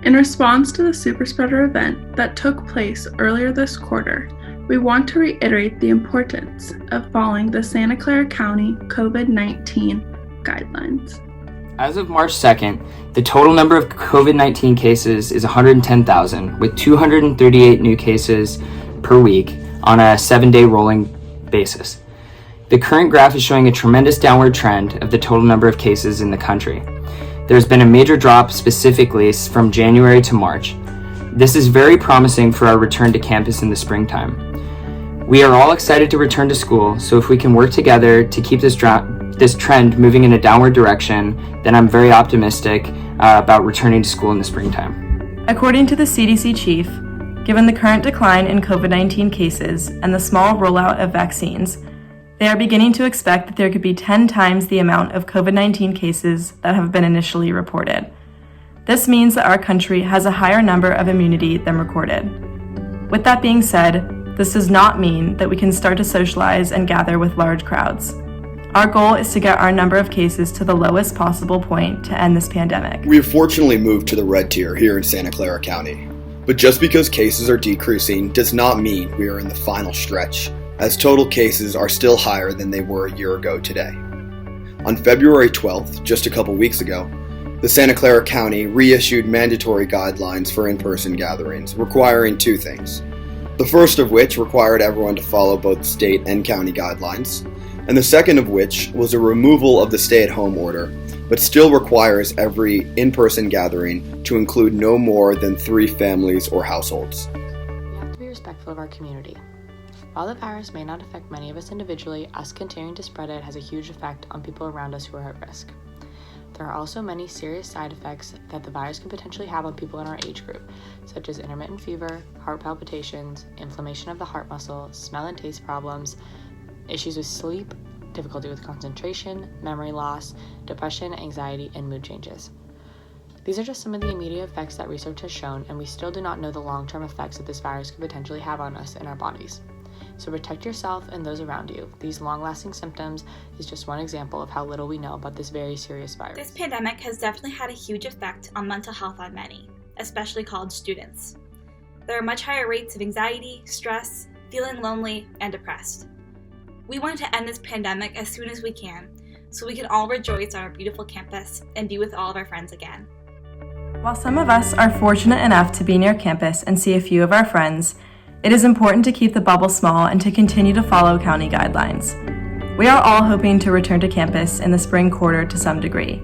In response to the superspreader event that took place earlier this quarter, we want to reiterate the importance of following the Santa Clara County COVID-19 guidelines. As of March 2nd, the total number of COVID-19 cases is 110,000, with 238 new cases per week on a 7-day rolling basis. The current graph is showing a tremendous downward trend of the total number of cases in the country. There's been a major drop specifically from January to March. This is very promising for our return to campus in the springtime. We are all excited to return to school, so if we can work together to keep this trend moving in a downward direction, then I'm very optimistic about returning to school in the springtime. According to the CDC chief, given the current decline in COVID-19 cases and the small rollout of vaccines, they are beginning to expect that there could be 10 times the amount of COVID-19 cases that have been initially reported. This means that our country has a higher number of immunity than recorded. With that being said, this does not mean that we can start to socialize and gather with large crowds. Our goal is to get our number of cases to the lowest possible point to end this pandemic. We have fortunately moved to the red tier here in Santa Clara County. But just because cases are decreasing does not mean we are in the final stretch, as total cases are still higher than they were a year ago today. On February 12th, just a couple weeks ago, the Santa Clara County reissued mandatory guidelines for in-person gatherings, requiring two things. The first of which required everyone to follow both state and county guidelines, and the second of which was a removal of the stay-at-home order, but still requires every in-person gathering to include no more than 3 families or households. We have to be respectful of our community. While the virus may not affect many of us individually, us continuing to spread it has a huge effect on people around us who are at risk. There are also many serious side effects that the virus can potentially have on people in our age group, such as intermittent fever, heart palpitations, inflammation of the heart muscle, smell and taste problems, issues with sleep, difficulty with concentration, memory loss, depression, anxiety, and mood changes. These are just some of the immediate effects that research has shown, and we still do not know the long-term effects that this virus could potentially have on us and our bodies. So protect yourself and those around you. These long-lasting symptoms is just one example of how little we know about this very serious virus. This pandemic has definitely had a huge effect on mental health on many, especially college students. There are much higher rates of anxiety, stress, feeling lonely, and depressed. We want to end this pandemic as soon as we can, so we can all rejoice on our beautiful campus and be with all of our friends again. While some of us are fortunate enough to be near campus and see a few of our friends, it is important to keep the bubble small and to continue to follow county guidelines. We are all hoping to return to campus in the spring quarter to some degree.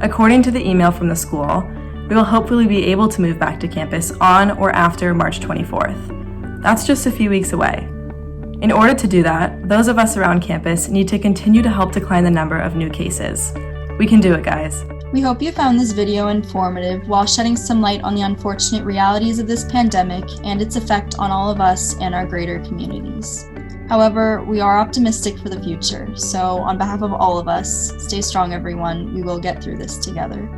According to the email from the school, we will hopefully be able to move back to campus on or after March 24th. That's just a few weeks away. In order to do that, those of us around campus need to continue to help decline the number of new cases. We can do it, guys. We hope you found this video informative while shedding some light on the unfortunate realities of this pandemic and its effect on all of us and our greater communities. However, we are optimistic for the future, so on behalf of all of us, stay strong everyone, we will get through this together.